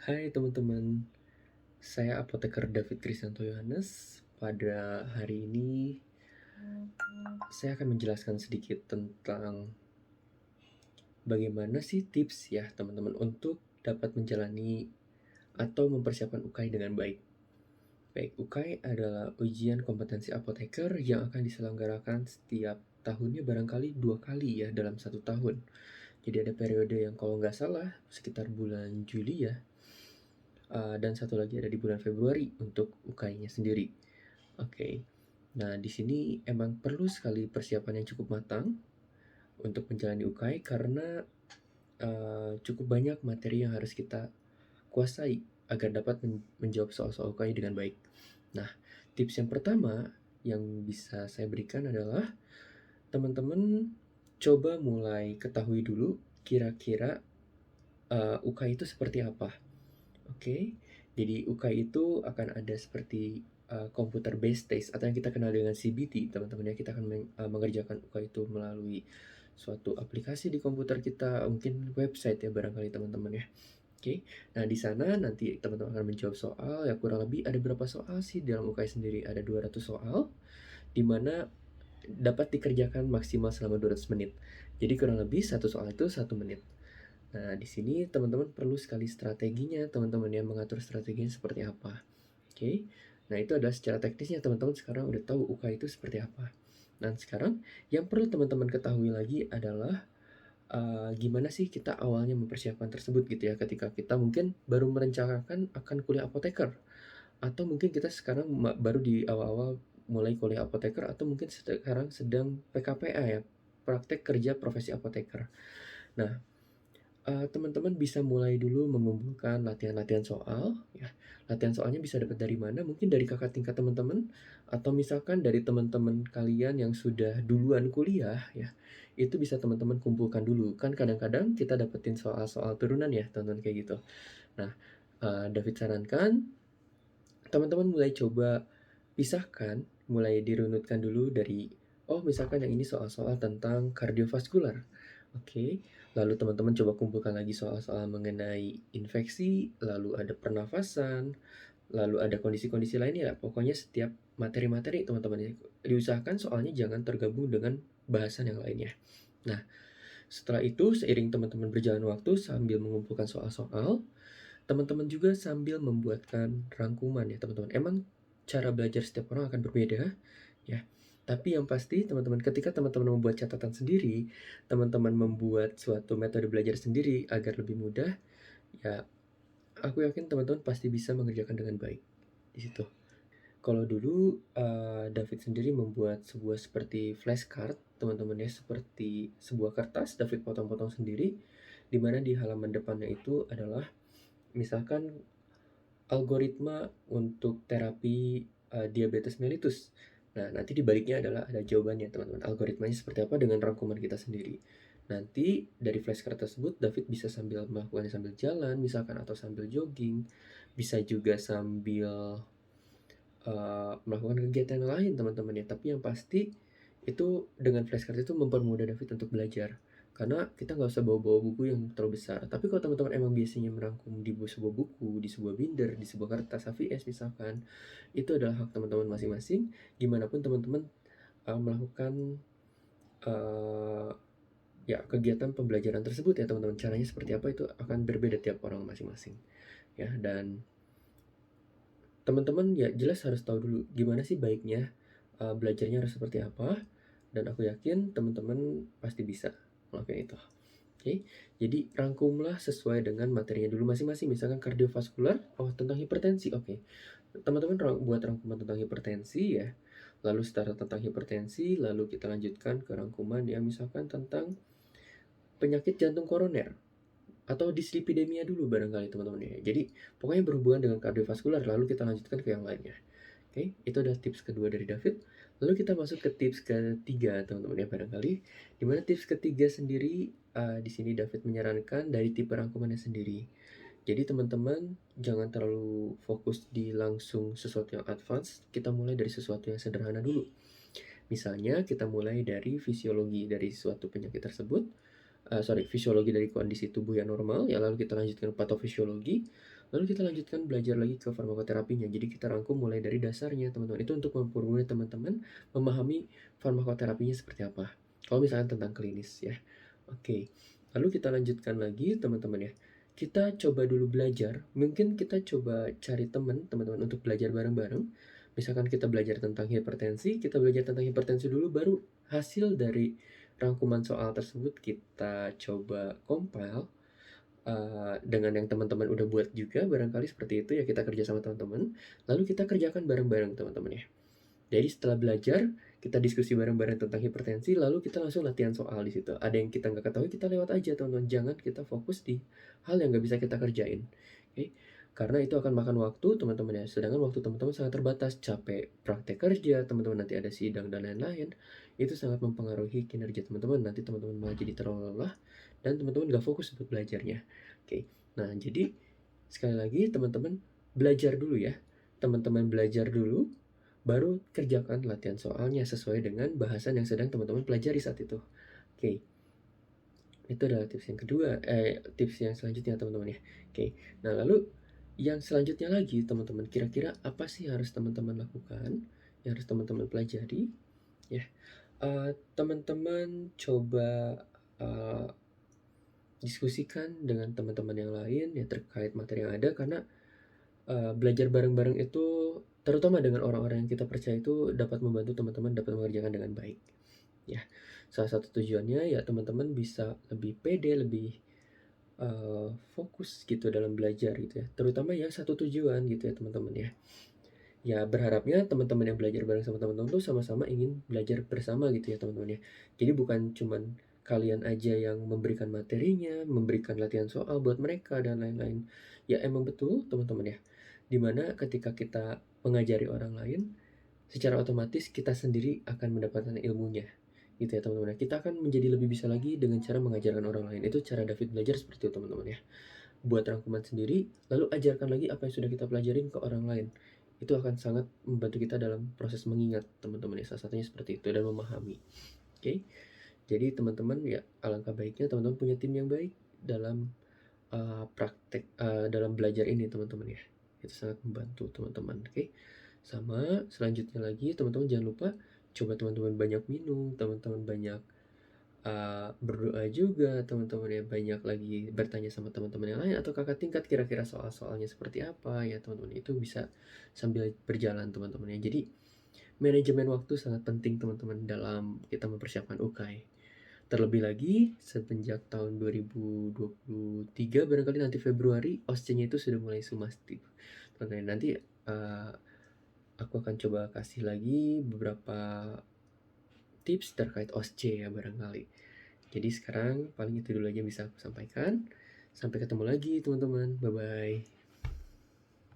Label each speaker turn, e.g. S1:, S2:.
S1: Hai teman-teman, saya apoteker David Krisanto Yohanes. Pada hari ini, saya akan menjelaskan sedikit tentang bagaimana sih tips ya teman-teman untuk dapat menjalani atau mempersiapkan UKAI dengan baik. Baik, UKAI adalah ujian kompetensi apoteker yang akan diselenggarakan setiap tahunnya barangkali 2 kali ya dalam 1 tahun. Jadi ada periode yang kalau nggak salah sekitar bulan Juli ya, dan satu lagi ada di bulan Februari untuk UKAI-nya sendiri. Oke. Nah, di sini emang perlu sekali persiapan yang cukup matang untuk menjalani UKAI karena cukup banyak materi yang harus kita kuasai agar dapat menjawab soal-soal UKAI dengan baik. Nah, tips yang pertama yang bisa saya berikan adalah teman-teman coba mulai ketahui dulu kira-kira UKAI itu seperti apa. Oke, jadi UKAI itu akan ada seperti computer based test atau yang kita kenal dengan CBT, teman-teman ya. Kita akan mengerjakan UKAI itu melalui suatu aplikasi di komputer kita, mungkin website ya barangkali teman-teman ya. Oke, nah di sana nanti teman-teman akan menjawab soal ya, kurang lebih ada berapa soal sih dalam UKAI sendiri? Ada 200 soal, di mana dapat dikerjakan maksimal selama 200 menit. Jadi kurang lebih satu soal itu 1 menit. Nah, di sini teman-teman perlu sekali strateginya, teman-teman ya, mengatur strateginya seperti apa. Oke. Nah, itu adalah secara teknisnya teman-teman sekarang udah tahu UK itu seperti apa. Dan sekarang yang perlu teman-teman ketahui lagi adalah gimana sih kita awalnya mempersiapkan tersebut gitu ya, ketika kita mungkin baru merencanakan akan kuliah apoteker, atau mungkin kita sekarang baru di awal-awal mulai kuliah apoteker, atau mungkin sekarang sedang PKPA ya, praktek kerja profesi apoteker. Nah, teman-teman bisa mulai dulu mengumpulkan latihan-latihan soal, ya. Latihan soalnya bisa dapat dari mana? Mungkin dari kakak tingkat teman-teman, atau misalkan dari teman-teman kalian yang sudah duluan kuliah, ya. Itu bisa teman-teman kumpulkan dulu. Kan kadang-kadang kita dapetin soal-soal turunan ya, teman-teman kayak gitu. Nah, David sarankan teman-teman mulai coba pisahkan, mulai dirunutkan dulu dari, oh misalkan yang ini soal-soal tentang kardiovaskular. Oke, lalu teman-teman coba kumpulkan lagi soal-soal mengenai infeksi, lalu ada pernafasan, lalu ada kondisi-kondisi lainnya. Pokoknya setiap materi-materi teman-teman ya, diusahakan soalnya jangan tergabung dengan bahasan yang lainnya. Nah, setelah itu seiring teman-teman berjalan waktu sambil mengumpulkan soal-soal, teman-teman juga sambil membuatkan rangkuman ya teman-teman. Emang cara belajar setiap orang akan berbeda ya. Tapi yang pasti teman-teman, ketika teman-teman membuat catatan sendiri, teman-teman membuat suatu metode belajar sendiri agar lebih mudah, ya aku yakin teman-teman pasti bisa mengerjakan dengan baik di situ. Kalau dulu David sendiri membuat sebuah seperti flashcard, teman-teman ya, seperti sebuah kertas David potong-potong sendiri, di mana di halaman depannya itu adalah misalkan algoritma untuk terapi diabetes mellitus. Nah, nanti di baliknya adalah ada jawabannya, teman-teman. Algoritmanya seperti apa dengan rangkuman kita sendiri. Nanti dari flashcard tersebut David bisa sambil melakukannya sambil jalan misalkan, atau sambil jogging, bisa juga sambil melakukan kegiatan lain teman-teman ya. Tapi yang pasti itu dengan flashcard itu mempermudah David untuk belajar. Karena kita nggak usah bawa-bawa buku yang terlalu besar. Tapi kalau teman-teman emang biasanya merangkum di sebuah buku, di sebuah binder, di sebuah kertas HVS misalkan, itu adalah hak teman-teman masing-masing. Gimana pun teman-teman melakukan uh, ya kegiatan pembelajaran tersebut ya teman-teman. Caranya seperti apa itu akan berbeda tiap orang masing-masing. Ya, dan teman-teman ya jelas harus tahu dulu gimana sih baiknya belajarnya harus seperti apa, dan aku yakin teman-teman pasti bisa melakukan itu. Oke, jadi rangkumlah sesuai dengan materinya dulu masing-masing. Misalkan kardiovaskular, oh tentang hipertensi, oke. Teman-teman buat rangkuman tentang hipertensi ya, lalu setelah tentang hipertensi, lalu kita lanjutkan ke rangkuman ya misalkan tentang penyakit jantung koroner atau dislipidemia dulu barangkali teman-teman ya. Jadi pokoknya berhubungan dengan kardiovaskular, lalu kita lanjutkan ke yang lainnya. Oke, itu adalah tips kedua dari David. Lalu kita masuk ke tips ketiga teman-teman ya barangkali. Dimana tips ketiga sendiri di sini David menyarankan dari tipe rangkumannya sendiri. Jadi teman-teman jangan terlalu fokus di langsung sesuatu yang advance. Kita mulai dari sesuatu yang sederhana dulu. Misalnya kita mulai dari fisiologi dari suatu penyakit tersebut, fisiologi dari kondisi tubuh yang normal, ya lalu kita lanjutkan patofisiologi, Lalu kita lanjutkan belajar lagi ke farmakoterapinya. Jadi kita rangkum mulai dari dasarnya, teman-teman. Itu untuk mempermudah teman-teman memahami farmakoterapinya seperti apa. Kalau misalkan tentang klinis ya. Oke. Lalu kita lanjutkan lagi, teman-teman ya. Kita coba dulu belajar. Mungkin kita coba cari teman-teman untuk belajar bareng-bareng. Misalkan kita belajar tentang hipertensi, kita belajar tentang hipertensi dulu, baru hasil dari rangkuman soal tersebut kita coba compile dengan yang teman-teman udah buat juga, barangkali seperti itu ya, kita kerja sama teman-teman, lalu kita kerjakan bareng-bareng teman-teman ya. Jadi setelah belajar, kita diskusi bareng-bareng tentang hipertensi, lalu kita langsung latihan soal di situ. Ada yang kita nggak ketahui, kita lewat aja teman-teman. Jangan kita fokus di hal yang nggak bisa kita kerjain. Oke? Karena itu akan makan waktu teman-teman ya. Sedangkan waktu teman-teman sangat terbatas, capek praktek kerja, teman-teman nanti ada sidang dan lain-lain. Itu sangat mempengaruhi kinerja teman-teman. Nanti teman-teman malah jadi terlalu lelah dan teman-teman nggak fokus untuk belajarnya. Oke. Nah, jadi sekali lagi teman-teman belajar dulu ya. Teman-teman belajar dulu, baru kerjakan latihan soalnya sesuai dengan bahasan yang sedang teman-teman pelajari saat itu. Oke. Itu adalah tips yang kedua, tips yang selanjutnya teman-teman ya. Oke. Nah, lalu yang selanjutnya lagi teman-teman, kira-kira apa sih harus teman-teman lakukan, yang harus teman-teman pelajari? Ya, teman-teman coba diskusikan dengan teman-teman yang lain ya terkait materi yang ada, karena belajar bareng-bareng itu terutama dengan orang-orang yang kita percaya itu dapat membantu teman-teman dapat mengerjakan dengan baik. Ya, salah satu tujuannya ya teman-teman bisa lebih pede, lebih fokus gitu dalam belajar gitu ya. Terutama yang satu tujuan gitu ya teman-teman ya. Ya berharapnya teman-teman yang belajar bareng sama teman-teman tuh sama-sama ingin belajar bersama gitu ya teman-teman ya. Jadi bukan cuman kalian aja yang memberikan materinya, memberikan latihan soal buat mereka dan lain-lain. Ya emang betul teman-teman ya. Dimana ketika kita mengajari orang lain, secara otomatis kita sendiri akan mendapatkan ilmunya. Gitu ya teman-teman ya. Kita akan menjadi lebih bisa lagi dengan cara mengajarkan orang lain. Itu cara David belajar seperti itu teman-teman ya. Buat rangkuman sendiri, lalu ajarkan lagi apa yang sudah kita pelajarin ke orang lain. Itu akan sangat membantu kita dalam proses mengingat teman-teman ya. Salah satunya seperti itu dan memahami. Oke. Jadi teman-teman ya alangkah baiknya teman-teman punya tim yang baik dalam praktek dalam belajar ini teman-teman ya. Itu sangat membantu teman-teman. Oke. Sama selanjutnya lagi teman-teman jangan lupa coba teman-teman banyak minum, teman-teman banyak berdoa juga, teman-teman ya, banyak lagi bertanya sama teman-teman yang lain atau kakak tingkat kira-kira soal-soalnya seperti apa ya teman-teman. Itu bisa sambil berjalan teman-teman ya. Jadi manajemen waktu sangat penting teman-teman dalam kita mempersiapkan UKAI. Terlebih lagi semenjak tahun 2023 barangkali nanti Februari OSCE-nya itu sudah mulai sumastif. Teman-teman nanti aku akan coba kasih lagi beberapa tips terkait OSCE ya barangkali. Jadi sekarang paling itu dulu aja bisa aku sampaikan. Sampai ketemu lagi teman-teman. Bye-bye.